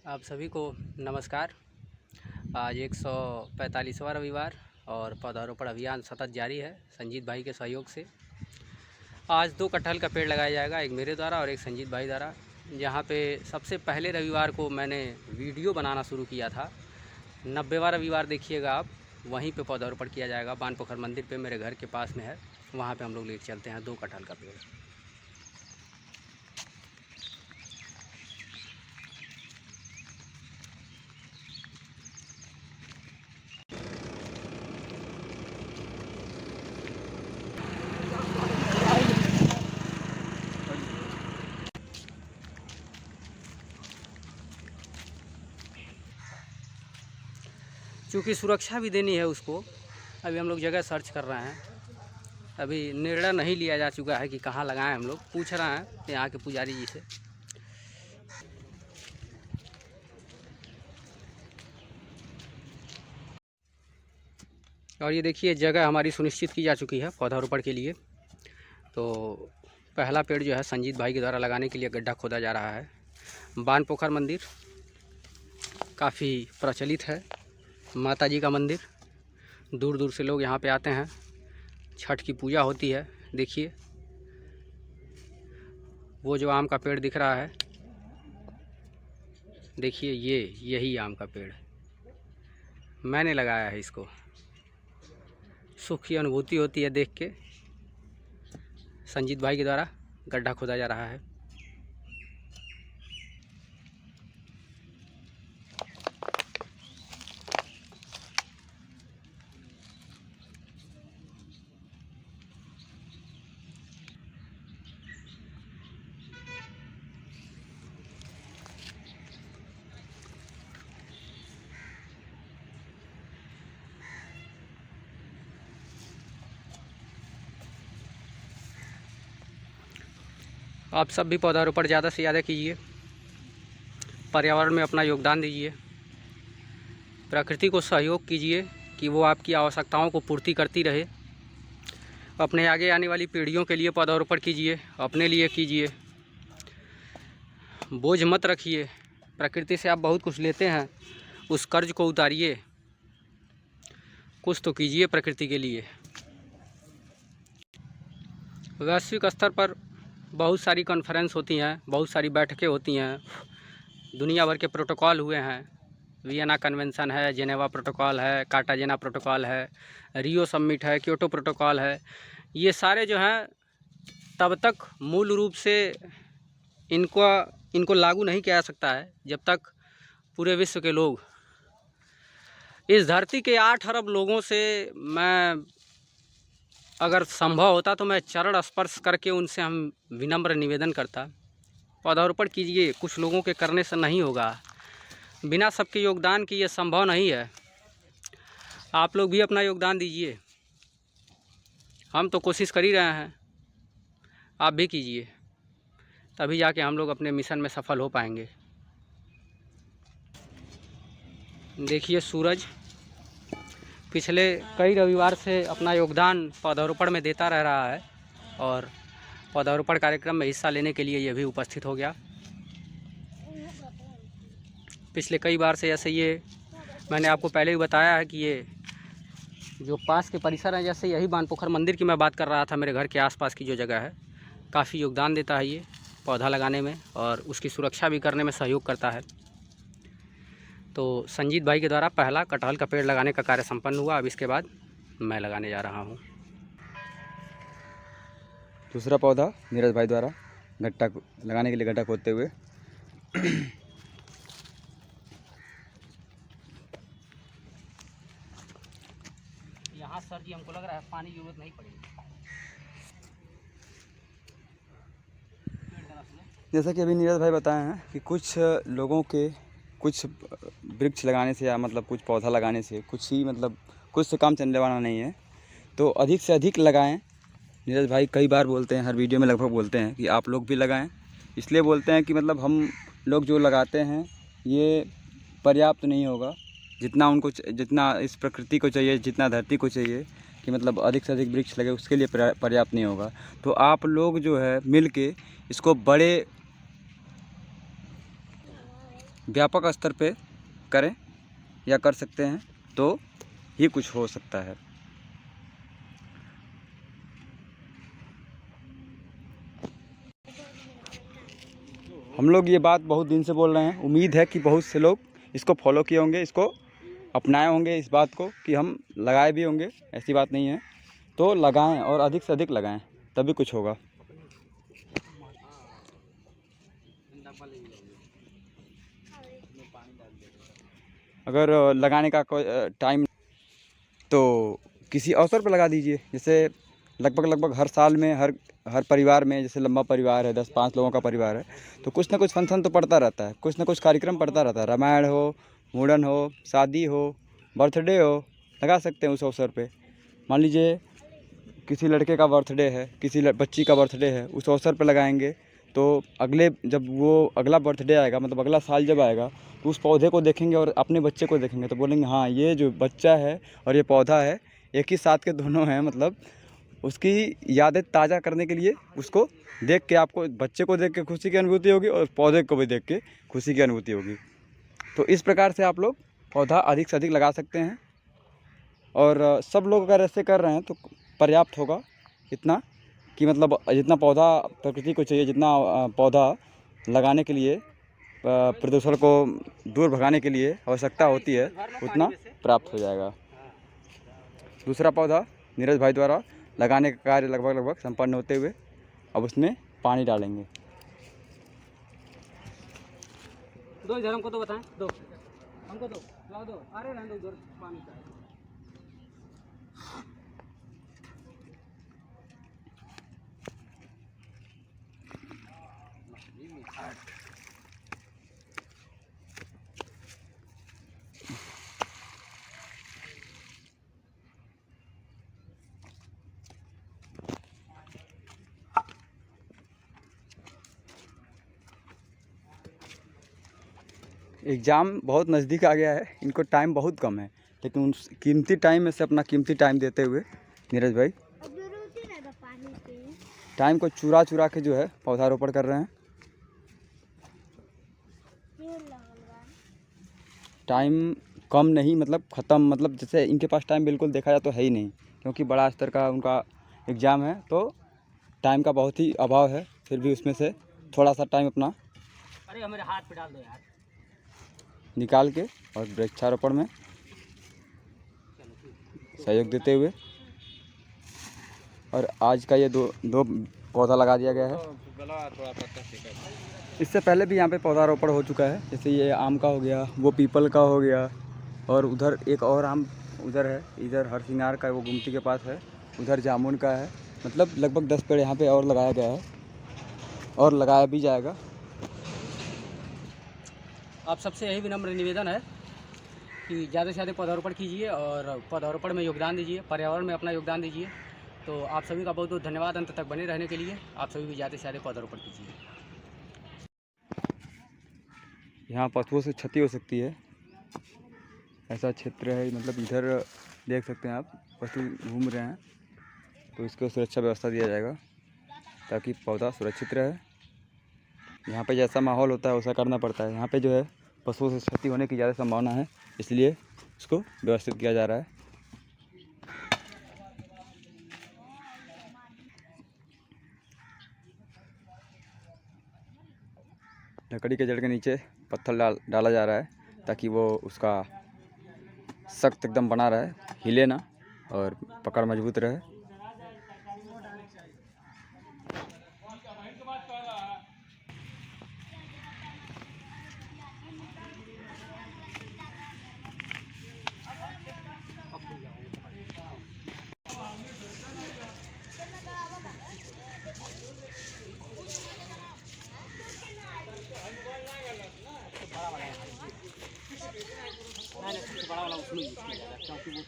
आप सभी को नमस्कार। आज 145वां रविवार और पौधारोपण अभियान सतत जारी है संजीत भाई के सहयोग से। आज 2 कटहल का पेड़ लगाया जाएगा, एक मेरे द्वारा और एक संजीत भाई द्वारा। जहाँ पे सबसे पहले रविवार को मैंने वीडियो बनाना शुरू किया था। 90वां रविवार देखिएगा आप, वहीं पे पौधारोपण किया जाएगा। बानपोखर मंदिर पे मेरे घर के पास में है, वहाँ पे हम लोग लेके चलते हैं 2 कटहल का पेड़। चूँकि सुरक्षा भी देनी है उसको, अभी हम लोग जगह सर्च कर रहे हैं। अभी निर्णय नहीं लिया जा चुका है कि कहाँ लगाएं। हम लोग पूछ रहे हैं यहाँ के पुजारी जी से। और ये देखिए जगह हमारी सुनिश्चित की जा चुकी है पौधारोपण के लिए। तो पहला पेड़ जो है संजीत भाई के द्वारा लगाने के लिए गड्ढा खोदा जा रहा है। बानपोखर मंदिर काफ़ी प्रचलित है, माता जी का मंदिर। दूर दूर से लोग यहाँ पे आते हैं, छठ की पूजा होती है। देखिए वो जो आम का पेड़ दिख रहा है, देखिए यही आम का पेड़ मैंने लगाया है। इसको सुख की अनुभूति होती है देख के। संजीत भाई के द्वारा गड्ढा खोदा जा रहा है। आप सब भी पौधारोपण ज़्यादा से ज़्यादा कीजिए, पर्यावरण में अपना योगदान दीजिए, प्रकृति को सहयोग कीजिए कि वो आपकी आवश्यकताओं को पूर्ति करती रहे। अपने आगे आने वाली पीढ़ियों के लिए पौधारोपण कीजिए, अपने लिए कीजिए। बोझ मत रखिए। प्रकृति से आप बहुत कुछ लेते हैं, उस कर्ज को उतारिए, कुछ तो कीजिए प्रकृति के लिए। वैश्विक स्तर पर बहुत सारी कॉन्फ्रेंस होती हैं, बहुत सारी बैठकें होती हैं, दुनिया भर के प्रोटोकॉल हुए हैं। वियना कन्वेंशन है, जेनेवा प्रोटोकॉल है, कार्टाजेना प्रोटोकॉल है, रियो समिट है, क्योटो प्रोटोकॉल है। ये सारे जो हैं तब तक मूल रूप से इनको लागू नहीं किया जा सकता है जब तक पूरे विश्व के लोग, इस धरती के 8 अरब लोगों से मैं अगर संभव होता तो मैं चरण स्पर्श करके उनसे हम विनम्र निवेदन करता, पौधारोपण कीजिए। कुछ लोगों के करने से नहीं होगा, बिना सबके योगदान के ये संभव नहीं है। आप लोग भी अपना योगदान दीजिए। हम तो कोशिश कर ही रहे हैं, आप भी कीजिए, तभी जाके हम लोग अपने मिशन में सफल हो पाएंगे। देखिए सूरज पिछले कई रविवार से अपना योगदान पौधारोपण में देता रह रहा है और पौधारोपण कार्यक्रम में हिस्सा लेने के लिए ये भी उपस्थित हो गया। पिछले कई बार से ऐसे ये मैंने आपको पहले भी बताया है कि ये जो पास के परिसर हैं, जैसे यही बानपोखर मंदिर की मैं बात कर रहा था, मेरे घर के आसपास की जो जगह है, काफ़ी योगदान देता है ये पौधा लगाने में और उसकी सुरक्षा भी करने में सहयोग करता है। तो संजीत भाई के द्वारा पहला कटहल का पेड़ लगाने का कार्य संपन्न हुआ। अब इसके बाद मैं लगाने जा रहा हूँ दूसरा पौधा नीरज भाई द्वारा गड्ढा लगाने के लिए गड्ढा खोदते हुए। यहाँ सर जी हमको लग रहा है पानी की जरूरत नहीं पड़ेगी। जैसा कि अभी नीरज भाई बताए हैं कि कुछ लोगों के कुछ वृक्ष लगाने से या मतलब कुछ पौधा लगाने से कुछ से काम चलने वाला नहीं है, तो अधिक से अधिक लगाएं। नीरज भाई कई बार बोलते हैं, हर वीडियो में लगभग बोलते हैं कि आप लोग भी लगाएं। इसलिए बोलते हैं कि मतलब हम लोग जो लगाते हैं ये पर्याप्त नहीं होगा, जितना इस प्रकृति को चाहिए, जितना धरती को चाहिए कि मतलब अधिक से अधिक वृक्ष लगे, उसके लिए पर्याप्त नहीं होगा। तो आप लोग जो है मिल के इसको व्यापक स्तर पे करें या कर सकते हैं तो ही कुछ हो सकता है। हम लोग ये बात बहुत दिन से बोल रहे हैं, उम्मीद है कि बहुत से लोग इसको फॉलो किए होंगे, इसको अपनाए होंगे, इस बात को कि हम लगाए भी होंगे, ऐसी बात नहीं है। तो लगाएं और अधिक से अधिक लगाएं, तभी कुछ होगा। अगर लगाने का कोई टाइम तो किसी अवसर पर लगा दीजिए। जैसे लगभग हर साल में हर परिवार में, जैसे लंबा परिवार है, 10-5 लोगों का परिवार है, तो कुछ ना कुछ फंक्शन तो पड़ता रहता है, कुछ ना कुछ कार्यक्रम पड़ता रहता है। रामायण हो, मुंडन हो, शादी हो, बर्थडे हो, लगा सकते हैं उस अवसर पे। मान लीजिए किसी लड़के का बर्थडे है, किसी बच्ची का बर्थडे है, उस अवसर पर लगाएंगे तो जब वो अगला बर्थडे आएगा, मतलब अगला साल जब आएगा, तो उस पौधे को देखेंगे और अपने बच्चे को देखेंगे तो बोलेंगे हाँ ये जो बच्चा है और ये पौधा है एक ही साथ के दोनों हैं। मतलब उसकी यादें ताज़ा करने के लिए उसको देख के, आपको बच्चे को देख के खुशी की अनुभूति होगी और पौधे को भी देख के खुशी की अनुभूति होगी। तो इस प्रकार से आप लोग पौधा अधिक से अधिक लगा सकते हैं। और सब लोग अगर ऐसे कर रहे हैं तो पर्याप्त होगा इतना कि मतलब जितना पौधा प्रकृति को चाहिए, जितना पौधा लगाने के लिए प्रदूषण को दूर भगाने के लिए आवश्यकता होती है, उतना प्राप्त हो जाएगा। दूसरा पौधा नीरज भाई द्वारा लगाने का कार्य लगभग संपन्न होते हुए अब उसमें पानी डालेंगे। दो इधर हमको तो बताएं, दो हमको दो, लाओ दो, अरे रहने दो उधर पानी का। एग्ज़ाम बहुत नज़दीक आ गया है, इनको टाइम बहुत कम है, लेकिन उन कीमती टाइम में से अपना कीमती टाइम देते हुए नीरज भाई टाइम को चुरा के जो है पौधारोपण कर रहे हैं। टाइम कम नहीं, मतलब ख़त्म, मतलब जैसे इनके पास टाइम बिल्कुल देखा जाए तो है ही नहीं, क्योंकि बड़ा स्तर का उनका एग्ज़ाम है तो टाइम का बहुत ही अभाव है। फिर भी उसमें से थोड़ा सा टाइम अपना अरे मेरे हाथ पे डाल दो यार, निकाल के और वृक्षारोपण में सहयोग देते हुए, और आज का ये दो पौधा लगा दिया गया है। इससे पहले भी यहाँ पे पौधारोपण हो चुका है, जैसे ये आम का हो गया, वो पीपल का हो गया, और उधर एक और आम उधर है, इधर हरसिंगार का वो गुमटी के पास है, उधर जामुन का है। मतलब लगभग 10 पेड़ यहाँ पे और लगाया गया है और लगाया भी जाएगा। आप सबसे यही विनम्र निवेदन है कि ज़्यादा से ज़्यादा पौधारोपण कीजिए और पौधारोपण में योगदान दीजिए, पर्यावरण में अपना योगदान दीजिए। तो आप सभी का बहुत बहुत धन्यवाद अंत तक बने रहने के लिए। आप सभी भी ज़्यादा से ज़्यादा पौधारोपण कीजिए। यहाँ पशुओं से क्षति हो सकती है, ऐसा क्षेत्र है, मतलब इधर देख सकते हैं आप पशु घूम रहे हैं, तो इसको सुरक्षा व्यवस्था दिया जाएगा ताकि पौधा सुरक्षित रहे। यहाँ पे जैसा माहौल होता है वैसा करना पड़ता है। यहाँ पे जो है पशुओं से क्षति होने की ज़्यादा संभावना है, इसलिए इसको व्यवस्थित किया जा रहा है। लकड़ी के जड़ के नीचे पत्थर डाला जा रहा है ताकि वो उसका सख्त एकदम बना रहे, हिले ना और पकड़ मजबूत रहे। बड़ा वाला उसमें यूज़ किया जाएगा क्योंकि वो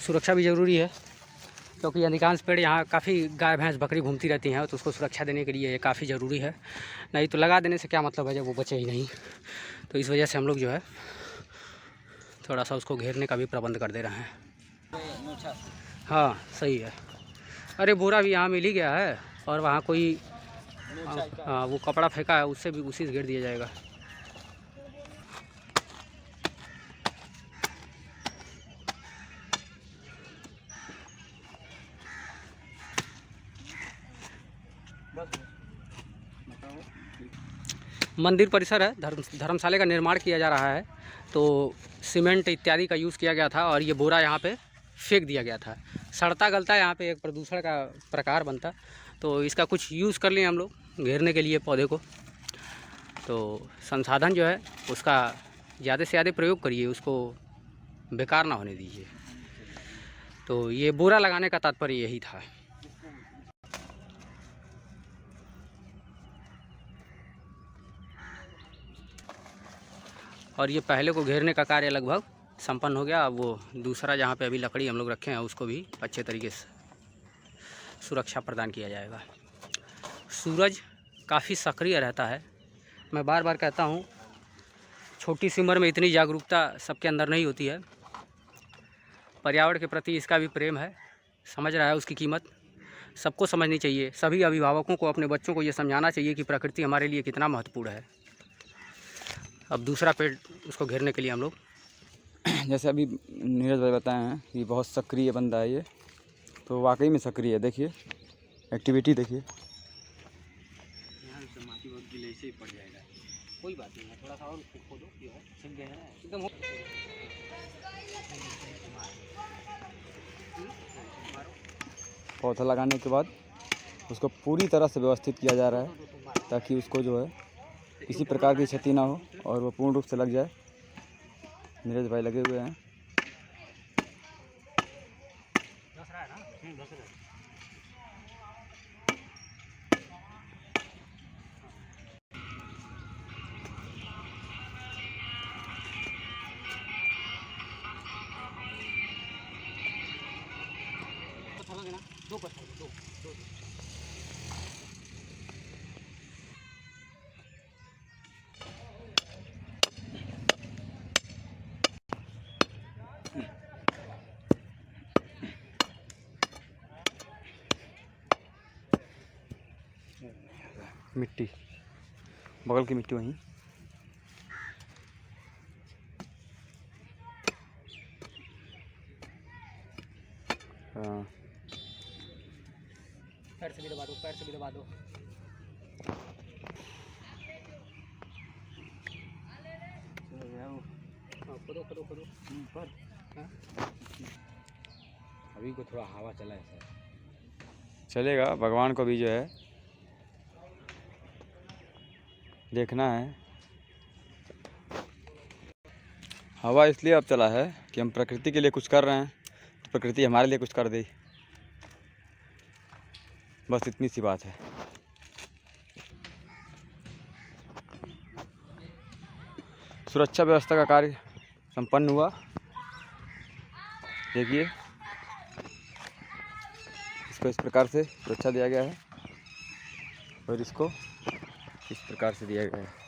सुरक्षा भी ज़रूरी है, क्योंकि अधिकांश पेड़ यहाँ काफ़ी गाय भैंस बकरी घूमती रहती हैं, तो उसको सुरक्षा देने के लिए ये काफ़ी ज़रूरी है। नहीं तो लगा देने से क्या मतलब है जब वो बचे ही नहीं। तो इस वजह से हम लोग जो है थोड़ा सा उसको घेरने का भी प्रबंध कर दे रहे हैं। हाँ सही है। अरे बोरा भी यहाँ मिल ही गया है, और वहाँ कोई हाँ वो कपड़ा फेंका है, उससे भी उसी से घेर दिया जाएगा। मंदिर परिसर है, धर्मशाला का निर्माण किया जा रहा है, तो सीमेंट इत्यादि का यूज़ किया गया था और ये बोरा यहाँ पे फेंक दिया गया था। सड़ता गलता यहाँ पे एक प्रदूषण का प्रकार बनता, तो इसका कुछ यूज़ कर लिए हम लोग घेरने के लिए पौधे को। तो संसाधन जो है उसका ज़्यादा से ज़्यादा प्रयोग करिए, उसको बेकार ना होने दीजिए। तो ये बोरा लगाने का तात्पर्य यही था। और ये पहले को घेरने का कार्य लगभग संपन्न हो गया। अब वो दूसरा जहाँ पे अभी लकड़ी हम लोग रखे हैं उसको भी अच्छे तरीके से सुरक्षा प्रदान किया जाएगा। सूरज काफ़ी सक्रिय रहता है। मैं बार बार कहता हूँ, छोटी सी उम्र में इतनी जागरूकता सबके अंदर नहीं होती है। पर्यावरण के प्रति इसका भी प्रेम है, समझ रहा है उसकी कीमत, सबको समझनी चाहिए। सभी अभिभावकों को अपने बच्चों को ये समझाना चाहिए कि प्रकृति हमारे लिए कितना महत्वपूर्ण है। अब दूसरा पेड़ उसको घेरने के लिए हम लोग जैसे अभी नीरज भाई बताए हैं कि बहुत सक्रिय बंदा है ये, तो वाकई में सक्रिय है। देखिए एक्टिविटी देखिए। पड़ जाएगा, कोई बात नहीं है, थोड़ा सा और खोदो, छिप गए हैं एकदम। पौधा लगाने के बाद उसको पूरी तरह से व्यवस्थित किया जा रहा है ताकि उसको जो है किसी प्रकार की क्षति ना हो और वो पूर्ण रूप से लग जाए। नीरज भाई लगे हुए हैं। दो पत्थर दो। मिट्टी बगल की मिट्टी वहीं। हाँ पैर से भी दबा दो, पैर से भी दबा दो। खोदो खोदो खोदो पर। अभी को थोड़ा हवा चला है सर, चलेगा। भगवान को भी जो है देखना है। हवा इसलिए अब चला है कि हम प्रकृति के लिए कुछ कर रहे हैं, तो प्रकृति हमारे लिए कुछ कर दे, बस इतनी सी बात है। सुरक्षा व्यवस्था का कार्य संपन्न हुआ। देखिए इसको इस प्रकार से सुरक्षा दिया गया है और इसको इस प्रकार से दिया गया है।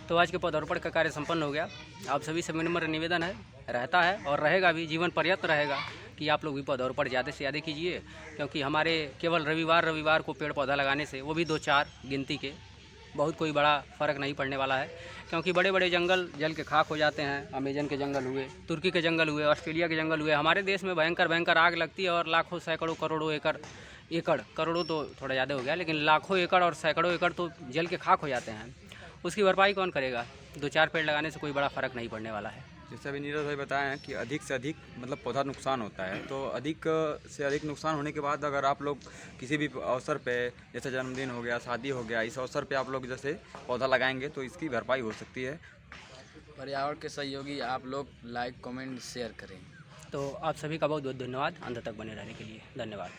तो आज के पौधारोपण का कार्य संपन्न हो गया। आप सभी से विनम्र निवेदन है, रहता है और रहेगा भी, जीवन पर्यंत रहेगा कि आप लोग भी पौधारोपण ज़्यादा से ज़्यादा कीजिए, क्योंकि हमारे केवल रविवार को पेड़ पौधा लगाने से, वो भी 2-4 गिनती के, बहुत कोई बड़ा फ़र्क नहीं पड़ने वाला है। क्योंकि बड़े बड़े जंगल जल के खाक हो जाते हैं। अमेजन के जंगल हुए, तुर्की के जंगल हुए, ऑस्ट्रेलिया के जंगल हुए। हमारे देश में भयंकर आग लगती है और लाखों सैकड़ों करोड़ों एकड़, करोड़ों तो थोड़ा ज़्यादा हो गया, लेकिन लाखों एकड़ और सैकड़ों एकड़ तो जल के खाक हो जाते हैं। उसकी भरपाई कौन करेगा? 2-4 पेड़ लगाने से कोई बड़ा फ़र्क नहीं पड़ने वाला है। जैसे अभी नीरज भाई बताए हैं कि अधिक से अधिक मतलब पौधा नुकसान होता है, तो अधिक से अधिक नुकसान होने के बाद अगर आप लोग किसी भी अवसर पे, जैसे जन्मदिन हो गया, शादी हो गया, इस अवसर पे आप लोग जैसे पौधा लगाएंगे तो इसकी भरपाई हो सकती है। पर्यावरण के सहयोगी आप लोग लाइक कमेंट शेयर करें। तो आप सभी का बहुत बहुत धन्यवाद अंत तक बने रहने के लिए। धन्यवाद।